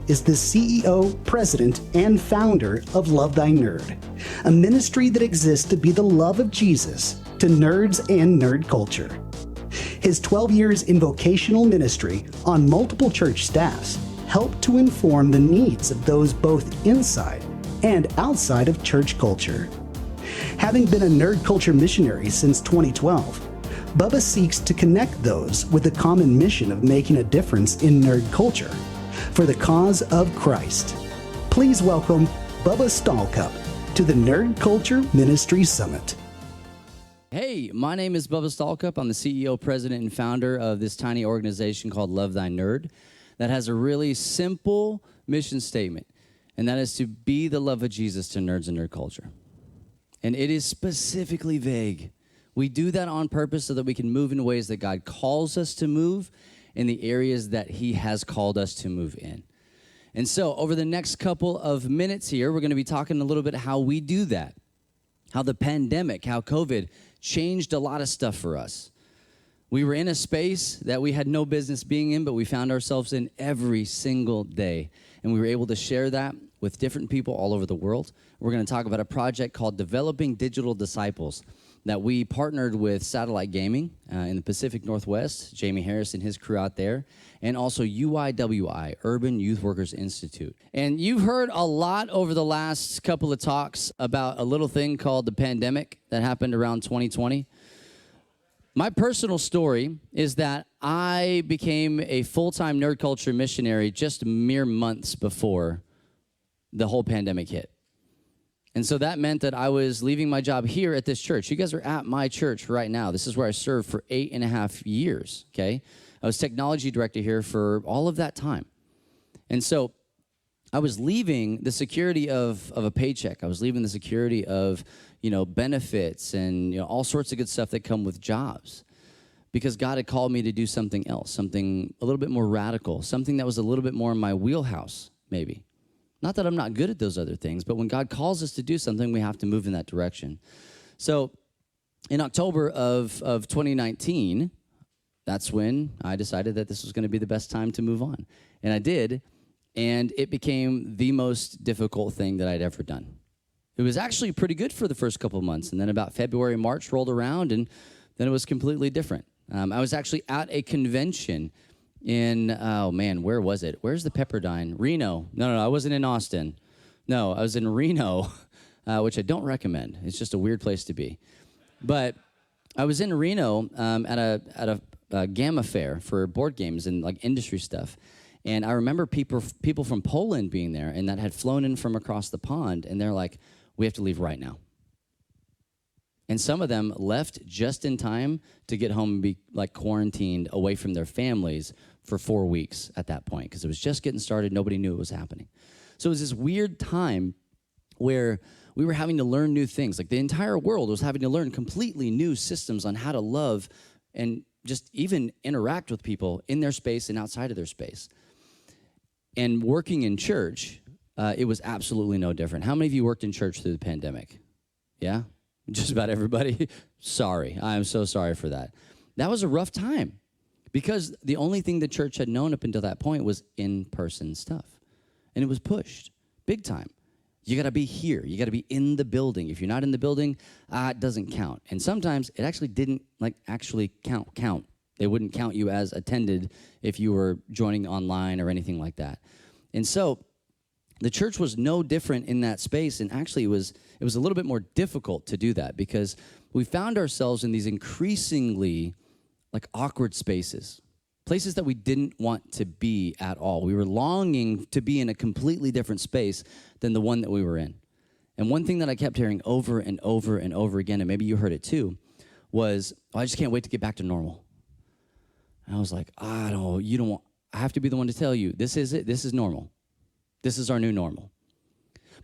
is the CEO, president, and founder of Love Thy Nerd, a ministry that exists to be the love of Jesus to nerds and nerd culture. His 12 years in vocational ministry on multiple church staffs help to inform the needs of those both inside and outside of church culture. Having been a nerd culture missionary since 2012, Bubba seeks to connect those with the common mission of making a difference in nerd culture for the cause of Christ. Please welcome Bubba Stallcup to the Nerd Culture Ministry Summit. Hey, my name is Bubba Stallcup. I'm the CEO, president, and founder of this tiny organization called Love Thy Nerd that has a really simple mission statement, and that is to be the love of Jesus to nerds and nerd culture. And it is specifically vague. We do that on purpose so that we can move in ways that God calls us to move in the areas that He has called us to move in. And so over the next couple of minutes here, we're going to be talking a little bit how we do that, how the pandemic, how COVID changed a lot of stuff for us. We were in a space that we had no business being in, but we found ourselves in every single day. And we were able to share that with different people all over the world. We're going to talk about a project called Developing Digital Disciples that we partnered with Satellite Gaming in the Pacific Northwest, Jamie Harris and his crew out there, and also UYWI, Urban Youth Workers Institute. And you've heard a lot over the last couple of talks about a little thing called the pandemic that happened around 2020. My personal story is that I became a full-time nerd culture missionary just mere months before the whole pandemic hit. And so that meant that I was leaving my job here at this church. You guys are at my church right now. This is where I served for 8.5 years, okay? I was technology director here for all of that time. And so I was leaving the security of a paycheck. I was leaving the security of, benefits and, all sorts of good stuff that come with jobs, because God had called me to do something else, something a little bit more radical, something that was a little bit more in my wheelhouse, maybe. Not that I'm not good at those other things, but when God calls us to do something, we have to move in that direction. So in October of 2019, that's when I decided that this was going to be the best time to move on. And I did, and it became the most difficult thing that I'd ever done. It was actually pretty good for the first couple of months, and then about February, March rolled around, and then it was completely different. I was actually at a convention in, where was it? Where's the Pepperdine? Reno. No, I wasn't in Austin. No, I was in Reno, which I don't recommend. It's just a weird place to be. But I was in Reno at a Gamma fair for board games and like industry stuff. And I remember people from Poland being there and that had flown in from across the pond, and they're like, we have to leave right now. And some of them left just in time to get home and be like quarantined away from their families for 4 weeks at that point, because it was just getting started. Nobody knew it was happening. So it was this weird time where we were having to learn new things. Like the entire world was having to learn completely new systems on how to love and just even interact with people in their space and outside of their space. And working in church, it was absolutely no different. How many of you worked in church through the pandemic? Yeah? Just about everybody. Sorry. I am so sorry for that. That was a rough time because the only thing the church had known up until that point was in-person stuff. And it was pushed big time. You got to be here. You got to be in the building. If you're not in the building, it doesn't count. And sometimes it actually didn't actually count. They wouldn't count you as attended if you were joining online or anything like that. And so the church was no different in that space, and actually it was a little bit more difficult to do that because we found ourselves in these increasingly awkward spaces, places that we didn't want to be at all. We were longing to be in a completely different space than the one that we were in. And one thing that I kept hearing over and over and over again, and maybe you heard it too, was, I just can't wait to get back to normal. And I was like, I have to be the one to tell you, this is it, this is normal. This is our new normal.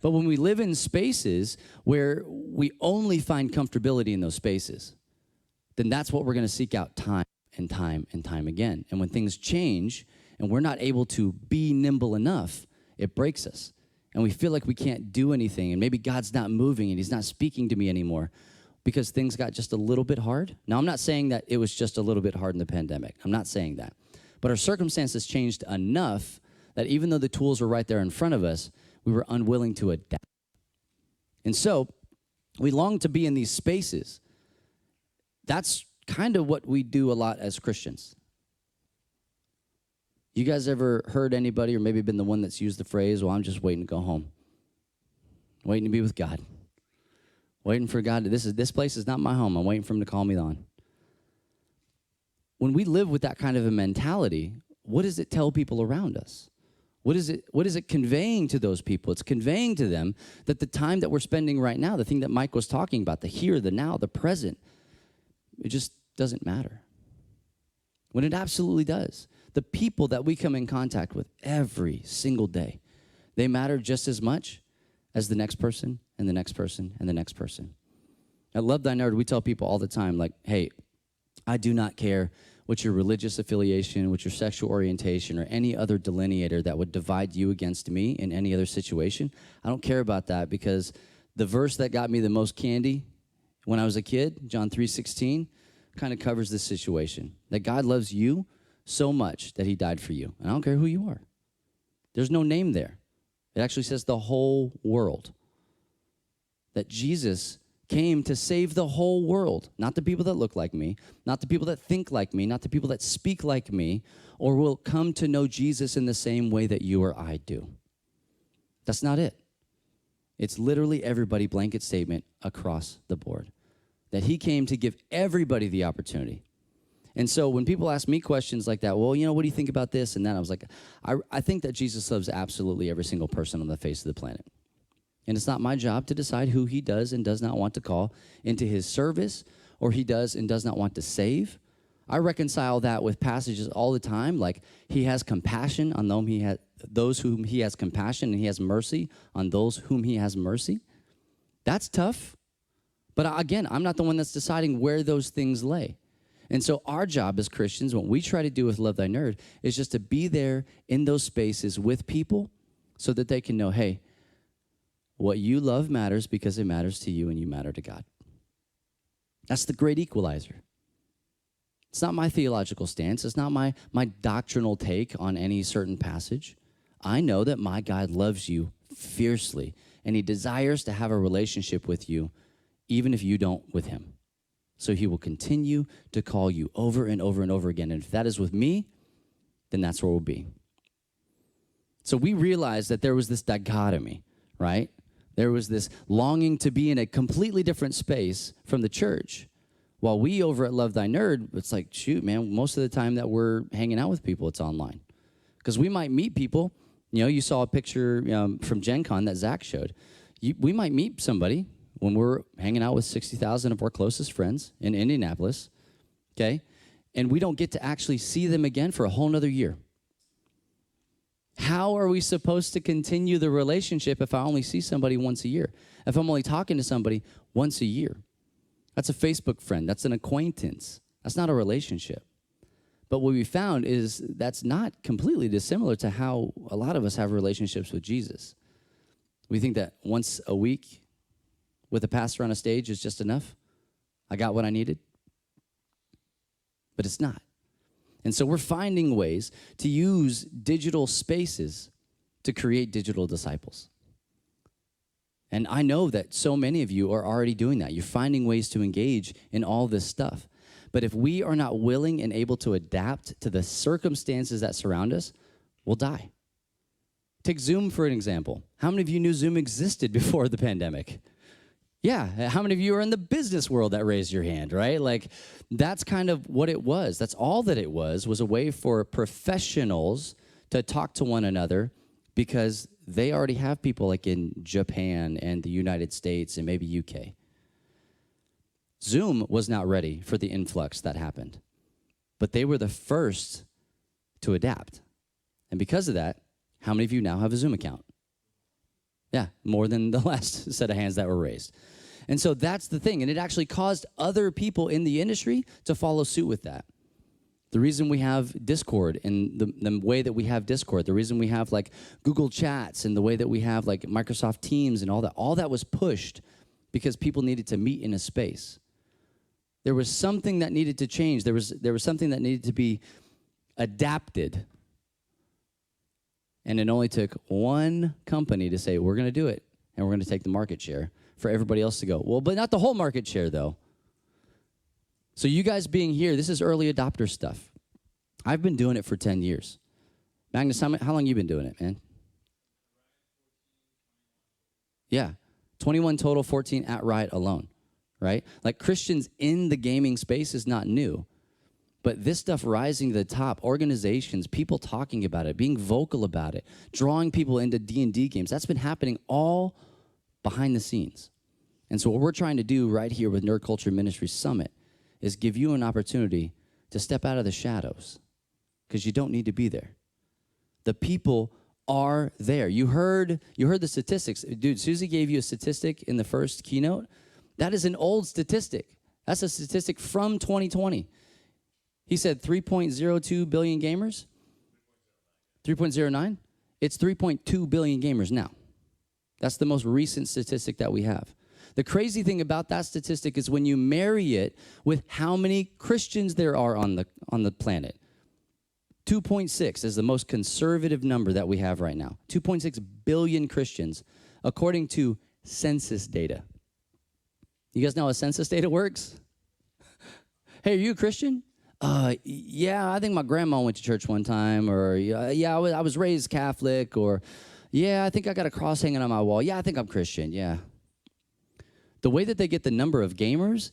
But when we live in spaces where we only find comfortability in those spaces, then that's what we're going to seek out time and time and time again. And when things change and we're not able to be nimble enough, it breaks us. And we feel like we can't do anything, and maybe God's not moving and He's not speaking to me anymore because things got just a little bit hard. Now, I'm not saying that it was just a little bit hard in the pandemic. I'm not saying that. But our circumstances changed enough that even though the tools were right there in front of us, we were unwilling to adapt. And so we long to be in these spaces. That's kind of what we do a lot as Christians. You guys ever heard anybody, or maybe been the one that's used the phrase, well, I'm just waiting to go home, waiting to be with God, waiting for God. This place is not my home. I'm waiting for him to call me on. When we live with that kind of a mentality, what does it tell people around us? What is it conveying to those people? It's conveying to them that the time that we're spending right now, the thing that Mike was talking about, the here, the now, the present, it just doesn't matter. When it absolutely does. The people that we come in contact with every single day, they matter just as much as the next person and the next person and the next person. At Love Thy Nerd, we tell people all the time, like, hey, I do not care what your religious affiliation, what your sexual orientation, or any other delineator that would divide you against me in any other situation. I don't care about that, because the verse that got me the most candy when I was a kid, John 3:16, kind of covers this situation. That God loves you so much that he died for you. And I don't care who you are. There's no name there. It actually says the whole world. That Jesus came to save the whole world, not the people that look like me, not the people that think like me, not the people that speak like me, or will come to know Jesus in the same way that you or I do. That's not it. It's literally everybody, blanket statement across the board. That he came to give everybody the opportunity. And so when people ask me questions like that, well, what do you think about this and that? I was like, I think that Jesus loves absolutely every single person on the face of the planet. And it's not my job to decide who he does and does not want to call into his service, or he does and does not want to save. I reconcile that with passages all the time, like he has compassion on those whom he has compassion, and he has mercy on those whom he has mercy. That's tough. But again, I'm not the one that's deciding where those things lay. And so our job as Christians, what we try to do with Love Thy Nerd, is just to be there in those spaces with people so that they can know, hey, what you love matters because it matters to you and you matter to God. That's the great equalizer. It's not my theological stance. It's not my doctrinal take on any certain passage. I know that my God loves you fiercely, and he desires to have a relationship with you, even if you don't with him. So he will continue to call you over and over and over again. And if that is with me, then that's where we'll be. So we realized that there was this dichotomy, right? There was this longing to be in a completely different space from the church. While we over at Love Thy Nerd, it's like, shoot, man, most of the time that we're hanging out with people, it's online. Because we might meet people. You saw a picture from Gen Con that Zach showed. We might meet somebody when we're hanging out with 60,000 of our closest friends in Indianapolis, okay? And we don't get to actually see them again for a whole nother year. How are we supposed to continue the relationship if I only see somebody once a year? If I'm only talking to somebody once a year? That's a Facebook friend. That's an acquaintance. That's not a relationship. But what we found is that's not completely dissimilar to how a lot of us have relationships with Jesus. We think that once a week with a pastor on a stage is just enough. I got what I needed. But it's not. And so we're finding ways to use digital spaces to create digital disciples. And I know that so many of you are already doing that. You're finding ways to engage in all this stuff. But if we are not willing and able to adapt to the circumstances that surround us, we'll die. Take Zoom for an example. How many of you knew Zoom existed before the pandemic? Yeah, how many of you are in the business world that raised your hand, right? Like, that's kind of what it was. That's all that it was a way for professionals to talk to one another, because they already have people like in Japan and the United States and maybe UK. Zoom was not ready for the influx that happened, but they were the first to adapt. And because of that, how many of you now have a Zoom account? Yeah, more than the last set of hands that were raised. And so that's the thing. And it actually caused other people in the industry to follow suit with that. The reason we have Discord and the way that we have Discord, the reason we have like Google Chats and the way that we have like Microsoft Teams and all that was pushed because people needed to meet in a space. There was something that needed to change. There was something that needed to be adapted. And it only took one company to say, we're going to do it, and we're going to take the market share for everybody else to go, well, but not the whole market share, though. So you guys being here, this is early adopter stuff. I've been doing it for 10 years. Magnus, how long you been doing it, man? Yeah, 21 total, 14 at Riot alone, right? Like Christians in the gaming space is not new. But this stuff rising to the top, organizations, people talking about it, being vocal about it, drawing people into D&D games, that's been happening all behind the scenes. And so what we're trying to do right here with Nerd Culture Ministry Summit is give you an opportunity to step out of the shadows because you don't need to be there. The people are there. You heard the statistics. Dude, Susie gave you a statistic in the first keynote. That is an old statistic. That's a statistic from 2020. He said 3.02 billion gamers? 3.09? It's 3.2 billion gamers now. That's the most recent statistic that we have. The crazy thing about that statistic is when you marry it with how many Christians there are on the planet. 2.6 is the most conservative number that we have right now. 2.6 billion Christians, according to census data. You guys know how census data works? Hey, are you a Christian? Yeah, I think my grandma went to church one time, or yeah, I was raised Catholic, or yeah, I think I got a cross hanging on my wall. Yeah, I think I'm Christian, yeah. The way that they get the number of gamers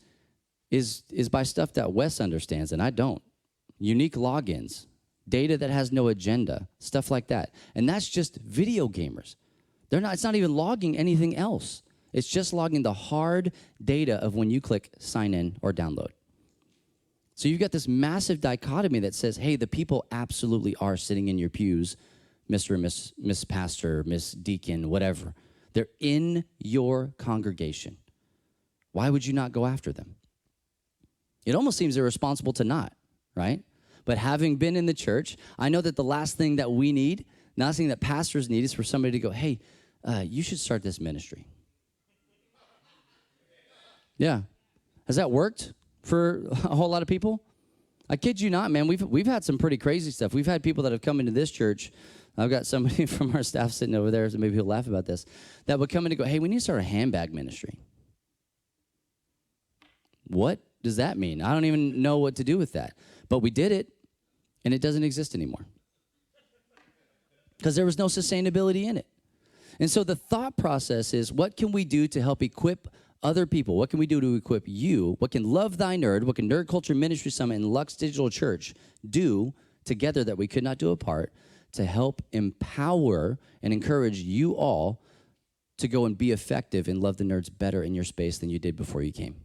is by stuff that Wes understands, and I don't. Unique logins, data that has no agenda, stuff like that. And that's just video gamers. It's not even logging anything else. It's just logging the hard data of when you click sign in or download. So you've got this massive dichotomy that says, hey, the people absolutely are sitting in your pews, Mr. and Miss Pastor, Miss Deacon, whatever. They're in your congregation. Why would you not go after them? It almost seems irresponsible to not, right? But having been in the church, I know that the last thing that we need, the last thing that pastors need is for somebody to go, hey, you should start this ministry. Yeah. Has that worked for a whole lot of people? I kid you not, man. We've had some pretty crazy stuff. We've had people that have come into this church. I've got somebody from our staff sitting over there, so maybe he'll laugh about this, that would come in and go, hey, we need to start a handbag ministry. What does that mean? I don't even know what to do with that. But we did it, and it doesn't exist anymore because there was no sustainability in it. And so the thought process is, what can we do to help equip other people? What can we do to equip you? What can Love Thy Nerd, what can Nerd Culture Ministry Summit and Lux Digital Church do together that we could not do apart to help empower and encourage you all to go and be effective and love the nerds better in your space than you did before you came?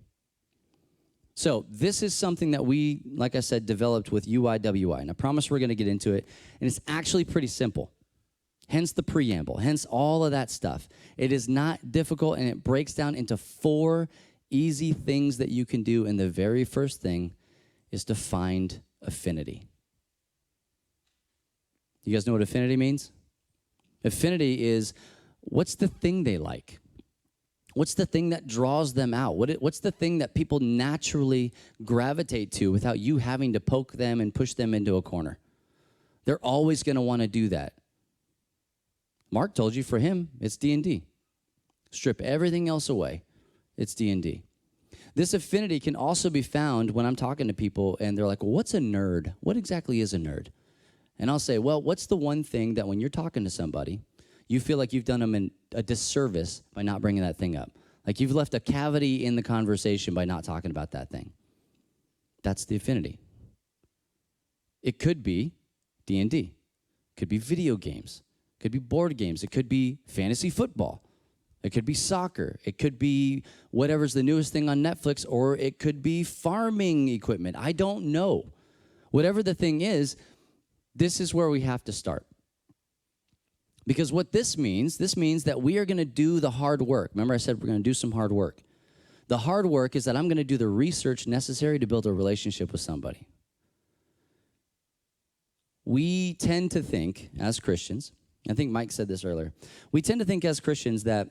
So this is something that we, like I said, developed with UYWI. And I promise we're going to get into it. And it's actually pretty simple. Hence the preamble, hence all of that stuff. It is not difficult, and it breaks down into 4 easy things that you can do. And the very first thing is to find affinity. You guys know what affinity means? Affinity is, what's the thing they like? What's the thing that draws them out? What's the thing that people naturally gravitate to without you having to poke them and push them into a corner? They're always going to want to do that. Mark told you, for him, it's D&D. Strip everything else away, it's D&D. This affinity can also be found when I'm talking to people and they're like, well, what's a nerd? What exactly is a nerd? And I'll say, well, what's the one thing that when you're talking to somebody, you feel like you've done them a disservice by not bringing that thing up? Like you've left a cavity in the conversation by not talking about that thing. That's the affinity. It could be D&D. It could be video games. It could be board games. It could be fantasy football. It could be soccer. It could be whatever's the newest thing on Netflix, or it could be farming equipment. I don't know. Whatever the thing is, this is where we have to start. Because what this means that we are going to do the hard work. Remember I said we're going to do some hard work. The hard work is that I'm going to do the research necessary to build a relationship with somebody. We tend to think as Christians, I think Mike said this earlier, we tend to think as Christians that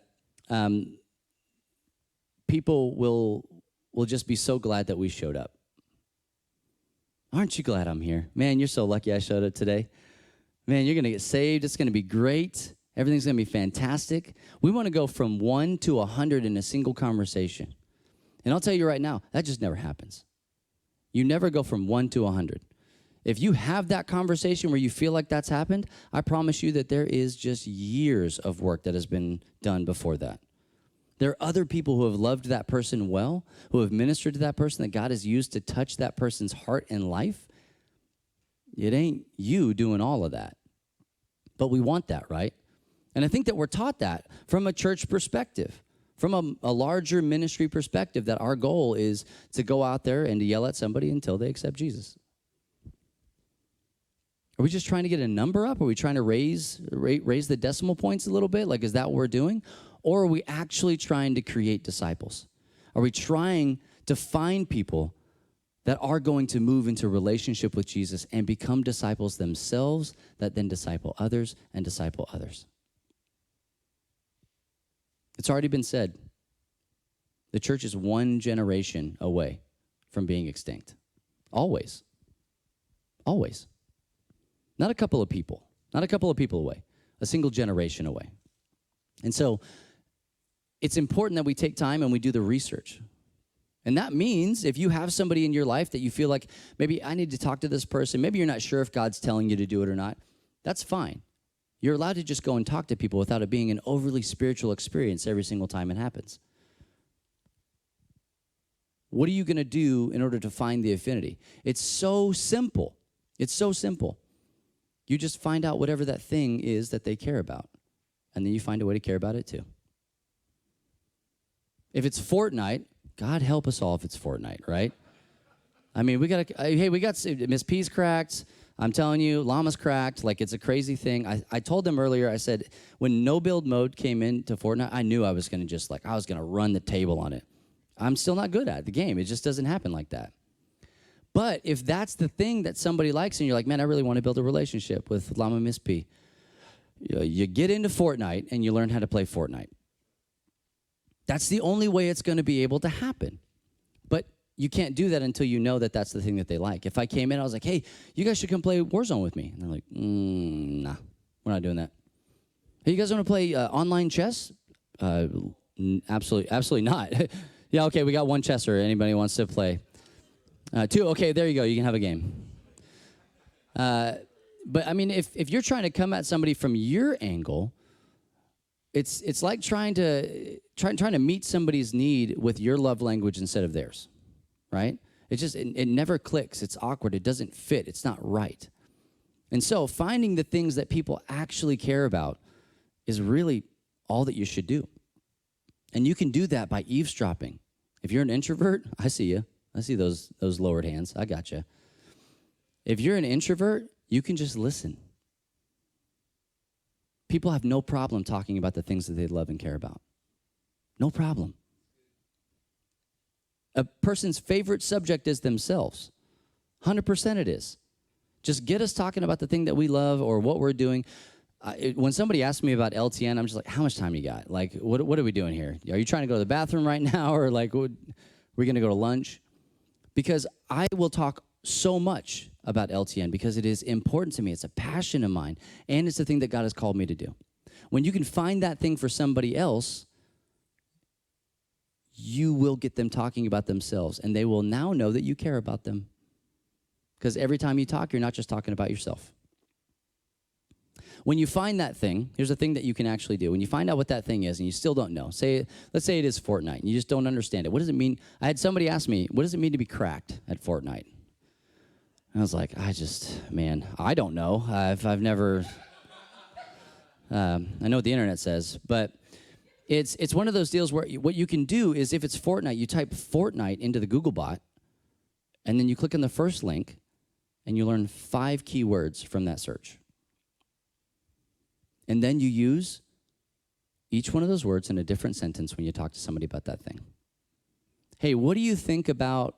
people will just be so glad that we showed up. Aren't you glad I'm here? Man, you're so lucky I showed up today. Man, you're going to get saved. It's going to be great. Everything's going to be fantastic. We want to go from 1 to 100 in a single conversation. And I'll tell you right now, that just never happens. You never go from 1 to 100. If you have that conversation where you feel like that's happened, I promise you that there is just years of work that has been done before that. There are other people who have loved that person well, who have ministered to that person, that God has used to touch that person's heart and life. It ain't you doing all of that. But we want that, right? And I think that we're taught that from a church perspective, from a larger ministry perspective, that our goal is to go out there and to yell at somebody until they accept Jesus. Are we just trying to get a number up? Are we trying to raise the decimal points a little bit? Like, is that what we're doing? Or are we actually trying to create disciples? Are we trying to find people that are going to move into relationship with Jesus and become disciples themselves, that then disciple others and disciple others? It's already been said. The church is one generation away from being extinct. Always. Always. Not a couple of people. Not a couple of people away. A single generation away. And so it's important that we take time and we do the research. And that means if you have somebody in your life that you feel like, maybe I need to talk to this person, maybe you're not sure if God's telling you to do it or not, that's fine. You're allowed to just go and talk to people without it being an overly spiritual experience every single time it happens. What are you going to do in order to find the affinity? It's so simple. It's so simple. You just find out whatever that thing is that they care about, and then you find a way to care about it too. If it's Fortnite, God help us all if it's Fortnite, right? I mean, we got Miss P's cracked. I'm telling you, Llama's cracked. Like, it's a crazy thing. I told them earlier, I said, when no build mode came into Fortnite, I knew I was going to run the table on it. I'm still not good at the game. It just doesn't happen like that. But if that's the thing that somebody likes and you're like, man, I really want to build a relationship with Llama Miss P, you get into Fortnite and you learn how to play Fortnite. That's the only way it's going to be able to happen. But you can't do that until you know that that's the thing that they like. If I came in, I was like, hey, you guys should come play Warzone with me. And they're like, nah, we're not doing that. Hey, you guys want to play online chess? Absolutely not. Yeah, okay, we got one chesser. Anybody wants to play? 2, okay, there you go. You can have a game. But, I mean, if you're trying to come at somebody from your angle, it's like trying to meet somebody's need with your love language instead of theirs, right? It never clicks. It's awkward. It doesn't fit. It's not right. And so finding the things that people actually care about is really all that you should do. And you can do that by eavesdropping. If you're an introvert, I see you. I see those lowered hands. I got you. If you're an introvert, you can just listen. People have no problem talking about the things that they love and care about. No problem. A person's favorite subject is themselves. 100% it is. Just get us talking about the thing that we love or what we're doing. When somebody asks me about LTN, I'm just like, how much time you got? Like, what are we doing here? Are you trying to go to the bathroom right now? Or like, we're going to go to lunch? Because I will talk so much about LTN because it is important to me. It's a passion of mine, and it's the thing that God has called me to do. When you can find that thing for somebody else, you will get them talking about themselves, and they will now know that you care about them. Because every time you talk, you're not just talking about yourself. When you find that thing, here's a thing that you can actually do. When you find out what that thing is and you still don't know, let's say it is Fortnite, and you just don't understand it. What does it mean? I had somebody ask me, what does it mean to be cracked at Fortnite? And I was like, I don't know. I've never, I know what the internet says, but it's one of those deals where what you can do is if it's Fortnite, you type Fortnite into the Google bot, and then you click on the first link, and you learn 5 keywords from that search. And then you use each one of those words in a different sentence when you talk to somebody about that thing. Hey, what do you think about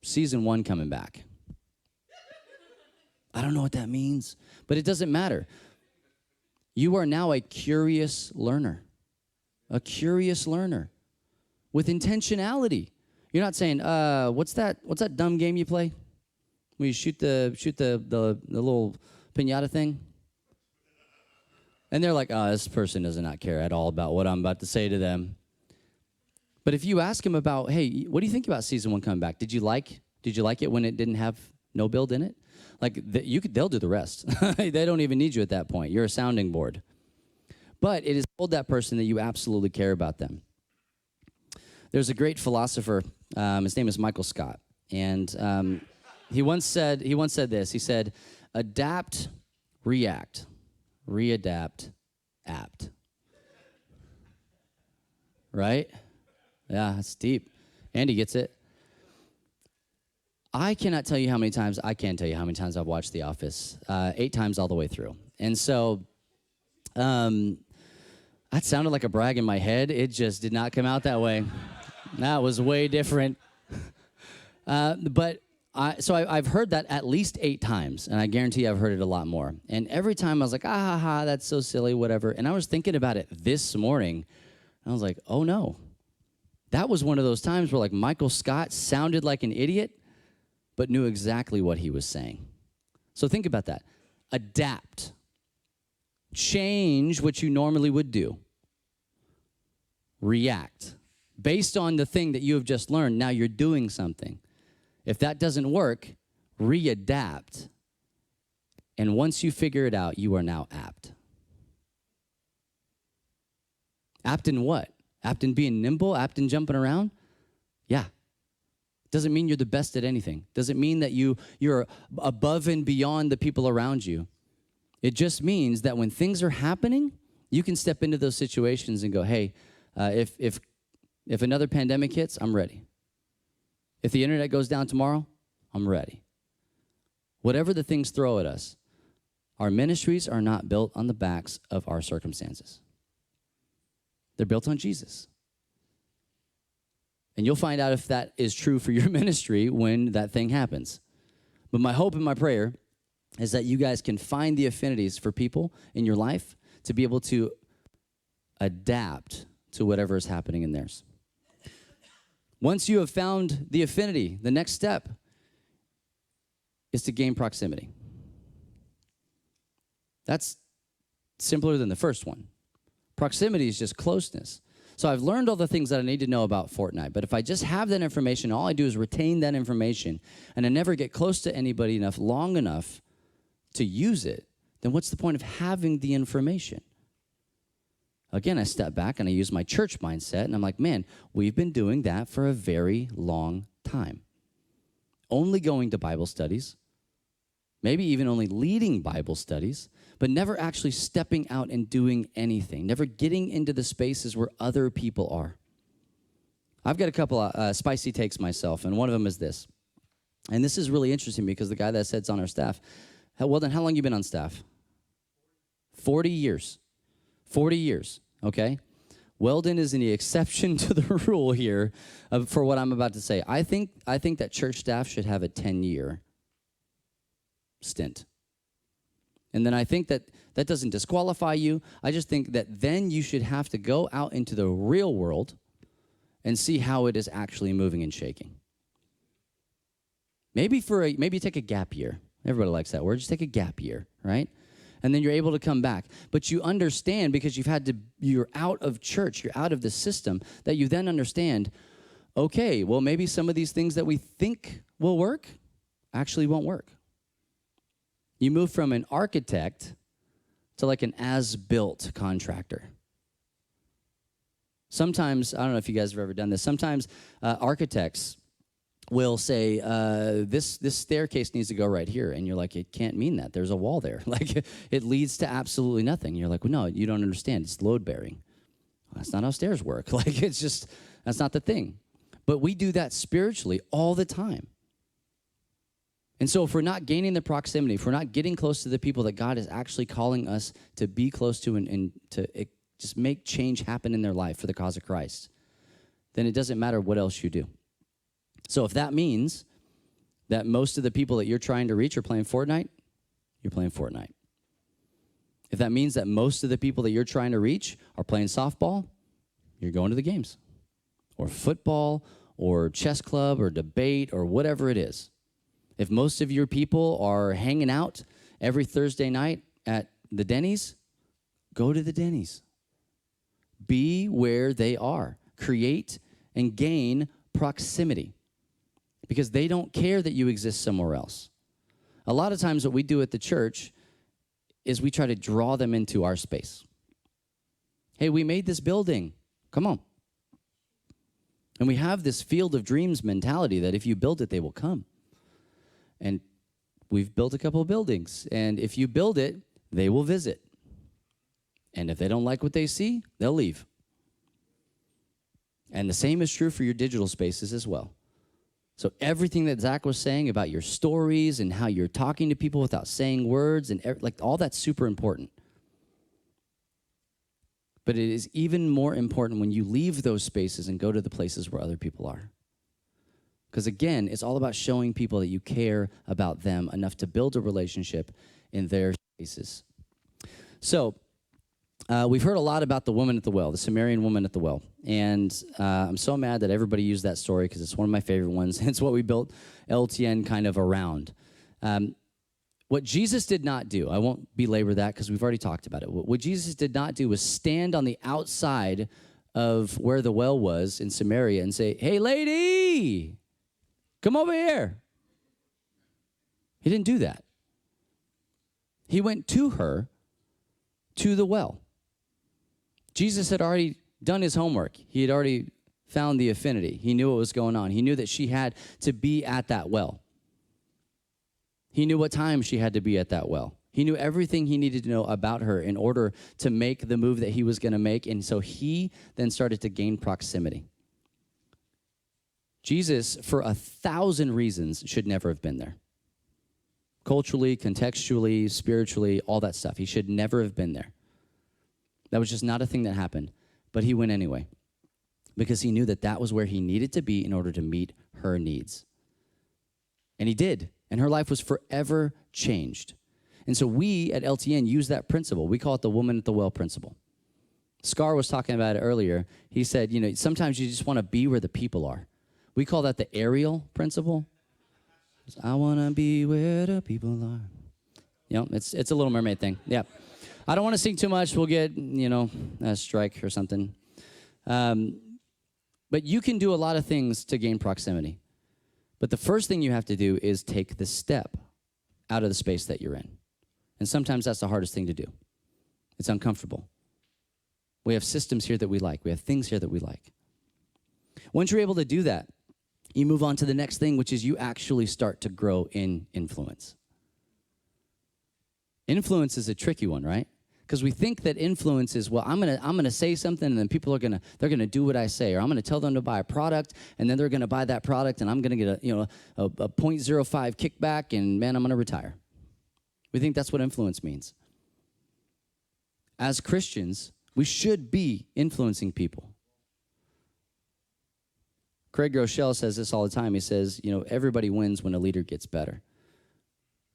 season 1 coming back? I don't know what that means, but it doesn't matter. You are now a curious learner. A curious learner with intentionality. You're not saying, what's that dumb game you play? when you shoot the little piñata thing? And they're like, oh, this person does not care at all about what I'm about to say to them. But if you ask them about, hey, what do you think about season 1 coming back? Did you like it when it didn't have no build in it? Like, they'll do the rest. They don't even need you at that point. You're a sounding board. But it has told that person that you absolutely care about them. There's a great philosopher. His name is Michael Scott. And he once said this. He said, adapt, react. Readapt, apt. Right? Yeah, that's deep. Andy gets it. I cannot tell you how many times I've watched The Office. 8 times all the way through. And so that sounded like a brag in my head. It just did not come out that way. That was way different. I've heard that at least 8 times, and I guarantee I've heard it a lot more. And every time I was like, that's so silly, whatever. And I was thinking about it this morning, and I was like, oh no. That was one of those times where like Michael Scott sounded like an idiot, but knew exactly what he was saying. So think about that. Adapt. Change what you normally would do. React. Based on the thing that you have just learned, now you're doing something. If that doesn't work, readapt. And once you figure it out, you are now apt. Apt in what? Apt in being nimble? Apt in jumping around? Yeah. Doesn't mean you're the best at anything. Doesn't mean that you're above and beyond the people around you. It just means that when things are happening, you can step into those situations and go, hey, if another pandemic hits, I'm ready. If the internet goes down tomorrow, I'm ready. Whatever the things throw at us, our ministries are not built on the backs of our circumstances. They're built on Jesus. And you'll find out if that is true for your ministry when that thing happens. But my hope and my prayer is that you guys can find the affinities for people in your life to be able to adapt to whatever is happening in theirs. Once you have found the affinity, the next step is to gain proximity. That's simpler than the first one. Proximity is just closeness. So I've learned all the things that I need to know about Fortnite, but if I just have that information, all I do is retain that information, and I never get close to anybody long enough to use it, then what's the point of having the information? Again, I step back and I use my church mindset, and I'm like, man, we've been doing that for a very long time. Only going to Bible studies, maybe even only leading Bible studies, but never actually stepping out and doing anything, never getting into the spaces where other people are. I've got a couple of spicy takes myself, and one of them is this. And this is really interesting because the guy that sits on our staff, well, then how long you been on staff? 40 years. 40 years, okay? Weldon is the exception to the rule here for what I'm about to say. I think that church staff should have a 10-year stint. And then I think that doesn't disqualify you. I just think that then you should have to go out into the real world and see how it is actually moving and shaking. Maybe take a gap year. Everybody likes that word. Just take a gap year, right? And then you're able to come back. But you understand because you're out of church, you're out of the system, that you then understand, okay, well, maybe some of these things that we think will work actually won't work. You move from an architect to like an as-built contractor. Sometimes, I don't know if you guys have ever done this, sometimes architects will say, this staircase needs to go right here. And you're like, it can't mean that. There's a wall there. Like, it leads to absolutely nothing. You're like, well, no, you don't understand. It's load-bearing. Well, that's not how stairs work. Like, that's not the thing. But we do that spiritually all the time. And so if we're not gaining the proximity, if we're not getting close to the people that God is actually calling us to be close to and to just make change happen in their life for the cause of Christ, then it doesn't matter what else you do. So if that means that most of the people that you're trying to reach are playing Fortnite, you're playing Fortnite. If that means that most of the people that you're trying to reach are playing softball, you're going to the games, or football, or chess club, or debate, or whatever it is. If most of your people are hanging out every Thursday night at the Denny's, go to the Denny's. Be where they are. Create and gain proximity, because they don't care that you exist somewhere else. A lot of times what we do at the church is we try to draw them into our space. Hey, we made this building. Come on. And we have this field of dreams mentality that if you build it, they will come. And we've built a couple of buildings. And if you build it, they will visit. And if they don't like what they see, they'll leave. And the same is true for your digital spaces as well. So everything that Zach was saying about your stories and how you're talking to people without saying words, and like all that's super important. But it is even more important when you leave those spaces and go to the places where other people are. Because again, it's all about showing people that you care about them enough to build a relationship in their spaces. So we've heard a lot about the woman at the well, the Samaritan woman at the well. And I'm so mad that everybody used that story because it's one of my favorite ones. It's what we built LTN kind of around. What Jesus did not do, I won't belabor that because we've already talked about it. What Jesus did not do was stand on the outside of where the well was in Samaria and say, hey, lady, come over here. He didn't do that. He went to her, to the well. Jesus had already done his homework. He had already found the affinity. He knew what was going on. He knew that she had to be at that well. He knew what time she had to be at that well. He knew everything he needed to know about her in order to make the move that he was going to make. And so he then started to gain proximity. Jesus, for 1,000 reasons, should never have been there. Culturally, contextually, spiritually, all that stuff. He should never have been there. That was just not a thing that happened. But he went anyway because he knew that that was where he needed to be in order to meet her needs. And he did. And her life was forever changed. And so we at LTN use that principle. We call it the woman at the well principle. Scar was talking about it earlier. He said, sometimes you just want to be where the people are. We call that the Ariel principle. I want to be where the people are. It's a Little Mermaid thing. Yeah. I don't want to sing too much. We'll get, a strike or something. But you can do a lot of things to gain proximity. But the first thing you have to do is take the step out of the space that you're in. And sometimes that's the hardest thing to do. It's uncomfortable. We have systems here that we like. We have things here that we like. Once you're able to do that, you move on to the next thing, which is you actually start to grow in influence. Influence is a tricky one, right? Because we think that influence is, well, I'm gonna say something, and then people they're gonna do what I say, or I'm gonna tell them to buy a product, and then they're gonna buy that product, and I'm gonna get a 0.05 kickback, and man, I'm gonna retire. We think that's what influence means. As Christians, we should be influencing people. Craig Groeschel says this all the time. He says, everybody wins when a leader gets better.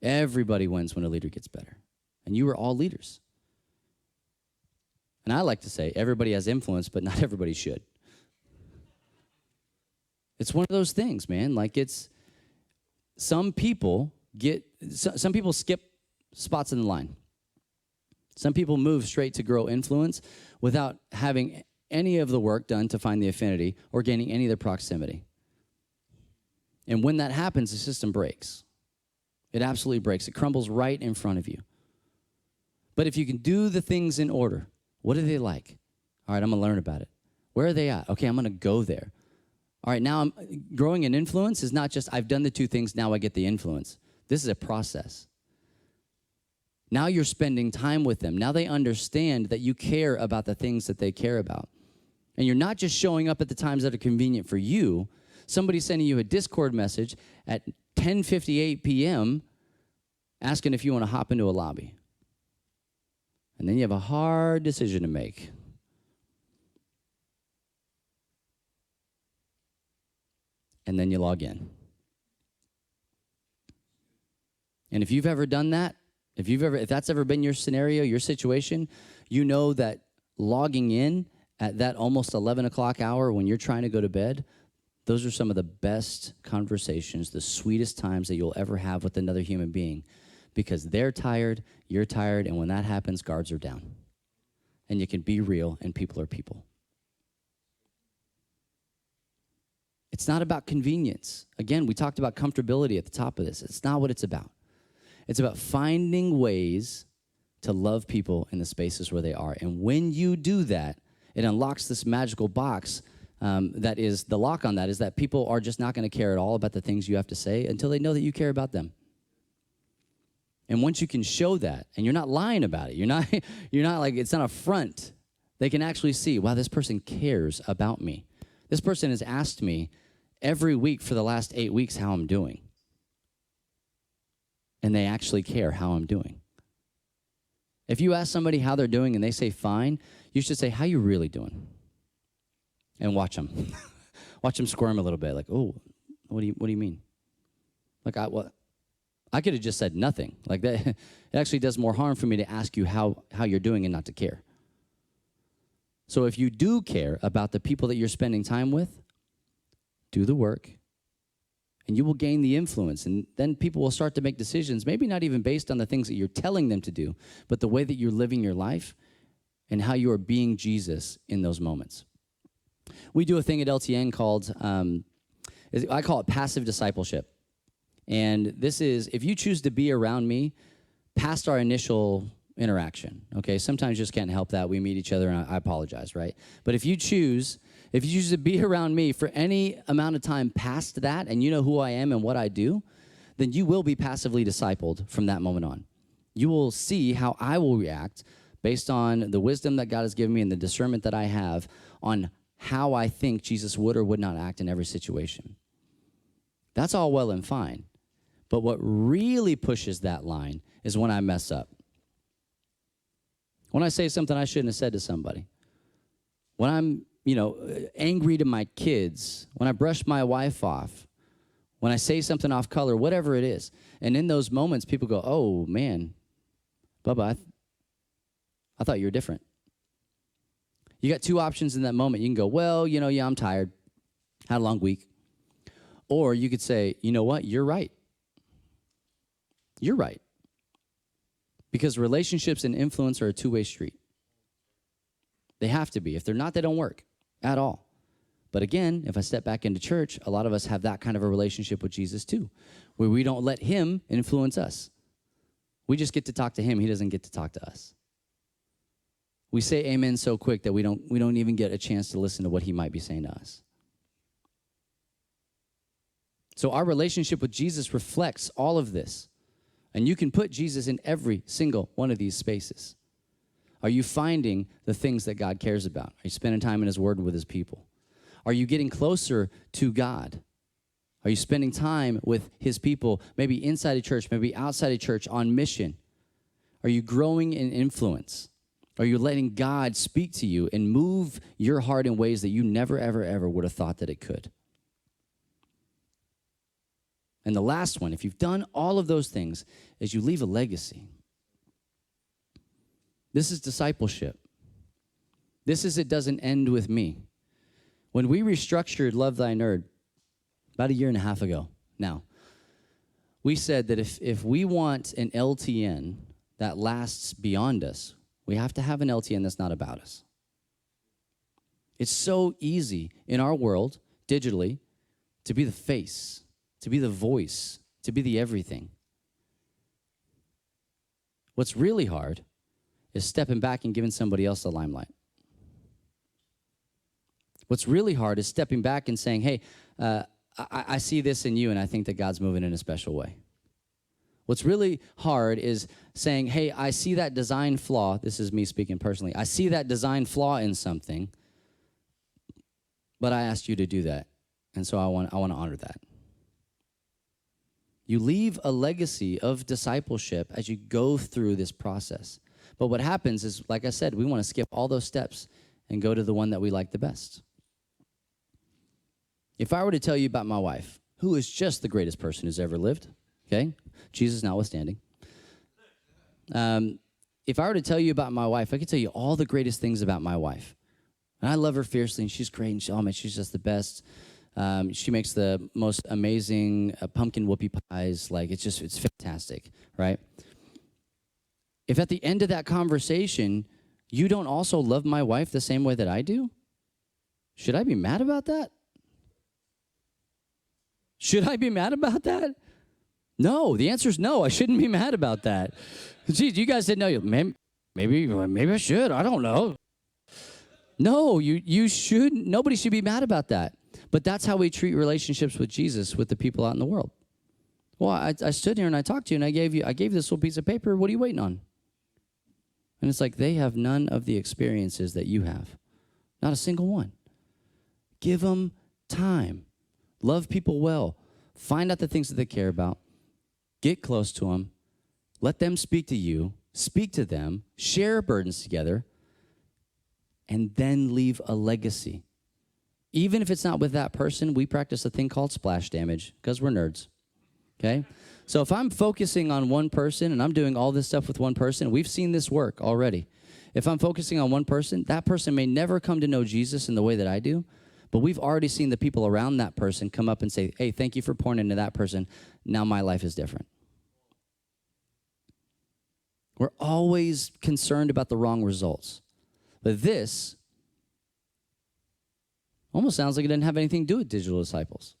Everybody wins when a leader gets better. And you are all leaders. And I like to say everybody has influence, but not everybody should. It's one of those things, man. Like some people skip spots in the line. Some people move straight to grow influence without having any of the work done to find the affinity or gaining any of the proximity. And when that happens, the system breaks. It absolutely breaks. It crumbles right in front of you. But if you can do the things in order, what are they like? All right, I'm going to learn about it. Where are they at? Okay, I'm going to go there. All right, now I'm growing in influence is not just I've done the two things, now I get the influence. This is a process. Now you're spending time with them. Now they understand that you care about the things that they care about. And you're not just showing up at the times that are convenient for you. Somebody's sending you a Discord message at 10:58 p.m. asking if you want to hop into a lobby. And then you have a hard decision to make. And then you log in. And if you've ever done that, if that's ever been your scenario, your situation, you know that logging in at that almost 11 o'clock hour when you're trying to go to bed, Those are some of the best conversations, the sweetest times that you'll ever have with another human being, because they're tired, you're tired, and when that happens, guards are down. And you can be real, and people are people. It's not about convenience. Again, we talked about comfortability at the top of this. It's not what it's about. It's about finding ways to love people in the spaces where they are. And when you do that, it unlocks this magical box that is, the lock on that is that people are just not going to care at all about the things you have to say until they know that you care about them. And once you can show that, and you're not lying about it, you're not like, it's not a front. They can actually see, wow, this person cares about me. This person has asked me every week for the last 8 weeks how I'm doing. And they actually care how I'm doing. If you ask somebody how they're doing and they say fine, you should say, how you really doing? And watch them. Watch them squirm a little bit, like, oh, what do you mean? Like, I could have just said nothing. Like that, it actually does more harm for me to ask you how you're doing and not to care. So if you do care about the people that you're spending time with, do the work, and you will gain the influence. And then people will start to make decisions, maybe not even based on the things that you're telling them to do, but the way that you're living your life and how you are being Jesus in those moments. We do a thing at LTN called, I call it passive discipleship. And this is, if you choose to be around me past our initial interaction, okay? Sometimes you just can't help that. We meet each other, and I apologize, right? But if you choose to be around me for any amount of time past that, and you know who I am and what I do, then you will be passively discipled from that moment on. You will see how I will react based on the wisdom that God has given me and the discernment that I have on how I think Jesus would or would not act in every situation. That's all well and fine. But what really pushes that line is when I mess up. When I say something I shouldn't have said to somebody. When I'm, angry to my kids. When I brush my wife off. When I say something off color, whatever it is. And in those moments, people go, oh, man, Bubba, I thought you were different. You got two options in that moment. You can go, well, I'm tired. Had a long week. Or you could say, you know what? You're right. You're right. Because relationships and influence are a two-way street. They have to be. If they're not, they don't work at all. But again, if I step back into church, a lot of us have that kind of a relationship with Jesus too, where we don't let him influence us. We just get to talk to him. He doesn't get to talk to us. We say amen so quick that we don't even get a chance to listen to what he might be saying to us. So our relationship with Jesus reflects all of this. And you can put Jesus in every single one of these spaces. Are you finding the things that God cares about? Are you spending time in his word and with his people? Are you getting closer to God? Are you spending time with his people, maybe inside a church, maybe outside a church, on mission? Are you growing in influence? Are you letting God speak to you and move your heart in ways that you never, ever, ever would have thought that it could? And the last one, if you've done all of those things, is you leave a legacy. This is discipleship. This is, it doesn't end with me. When we restructured Love Thy Nerd about 1.5 years ago now, we said that if we want an LTN that lasts beyond us, we have to have an LTN that's not about us. It's so easy in our world, digitally, to be the face, to be the voice, to be the everything. What's really hard is stepping back and giving somebody else the limelight. What's really hard is stepping back and saying, hey, I see this in you, and I think that God's moving in a special way. What's really hard is saying, hey, I see that design flaw. This is me speaking personally. I see that design flaw in something, but I asked you to do that, and so I want to honor that. You leave a legacy of discipleship as you go through this process. But what happens is, like I said, we want to skip all those steps and go to the one that we like the best. If I were to tell you about my wife, who is just the greatest person who's ever lived, okay, Jesus notwithstanding. If I were to tell you about my wife, I could tell you all the greatest things about my wife. And I love her fiercely, and she's great, and she's just the best. She makes the most amazing pumpkin whoopie pies. Like, it's fantastic, right? If at the end of that conversation, you don't also love my wife the same way that I do, should I be mad about that? Should I be mad about that? No, the answer is no. I shouldn't be mad about that. Geez, you guys didn't know. Maybe I should. I don't know. No, you shouldn't. Nobody should be mad about that. But that's how we treat relationships with Jesus, with the people out in the world. Well, I stood here and I talked to you and I gave you this little piece of paper. What are you waiting on? And it's like they have none of the experiences that you have. Not a single one. Give them time. Love people well. Find out the things that they care about. Get close to them. Let them speak to you. Speak to them. Share burdens together. And then leave a legacy. Even if it's not with that person, we practice a thing called splash damage because we're nerds. Okay? So if I'm focusing on one person and I'm doing all this stuff with one person, we've seen this work already. If I'm focusing on one person, that person may never come to know Jesus in the way that I do, but we've already seen the people around that person come up and say, hey, thank you for pouring into that person. Now my life is different. We're always concerned about the wrong results. But this almost sounds like it didn't have anything to do with digital disciples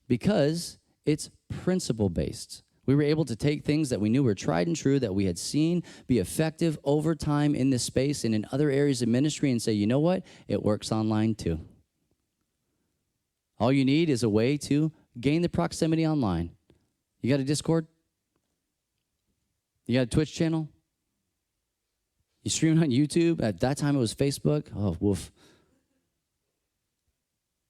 because it's principle-based. We were able to take things that we knew were tried and true, that we had seen be effective over time in this space and in other areas of ministry and say, you know what? It works online too. All you need is a way to gain the proximity online. You got a Discord? You got a Twitch channel? You stream on YouTube? At that time it was Facebook. Oh, woof.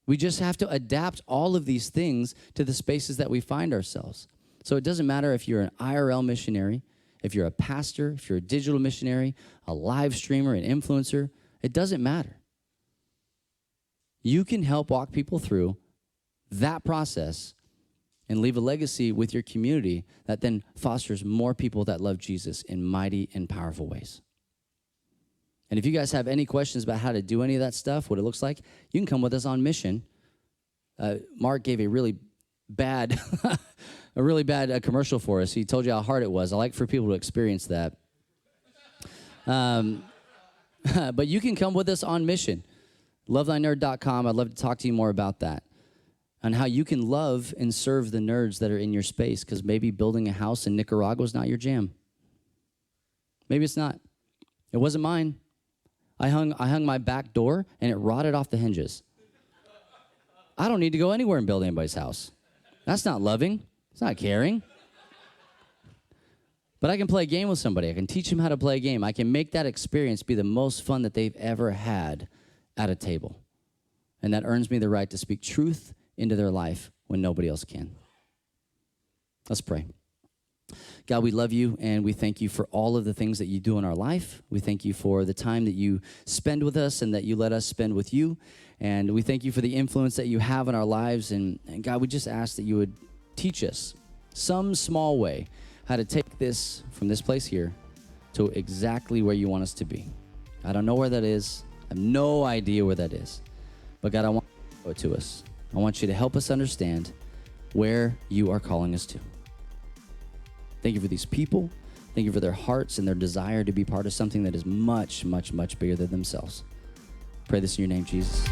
We just have to adapt all of these things to the spaces that we find ourselves. So it doesn't matter if you're an IRL missionary, if you're a pastor, if you're a digital missionary, a live streamer, an influencer, it doesn't matter. You can help walk people through that process and leave a legacy with your community that then fosters more people that love Jesus in mighty and powerful ways. And if you guys have any questions about how to do any of that stuff, what it looks like, you can come with us on mission. Mark gave a really bad commercial for us. He told you how hard it was. I like for people to experience that. But you can come with us on mission. LoveThyNerd.com. I'd love to talk to you more about that. And how you can love and serve the nerds that are in your space, because maybe building a house in Nicaragua is not your jam. Maybe it's not. It wasn't mine. I hung my back door, and it rotted off the hinges. I don't need to go anywhere and build anybody's house. That's not loving. It's not caring. But I can play a game with somebody. I can teach them how to play a game. I can make that experience be the most fun that they've ever had at a table. And that earns me the right to speak truth into their life when nobody else can. Let's pray. God, we love you, and we thank you for all of the things that you do in our life. We thank you for the time that you spend with us and that you let us spend with you. And we thank you for the influence that you have in our lives. And God, we just ask that you would teach us some small way how to take this from this place here to exactly where you want us to be. I don't know where that is. I have no idea where that is. But God, I want you to show it to us. I want you to help us understand where you are calling us to. Thank you for these people. Thank you for their hearts and their desire to be part of something that is much, much, much bigger than themselves. Pray this in your name, Jesus.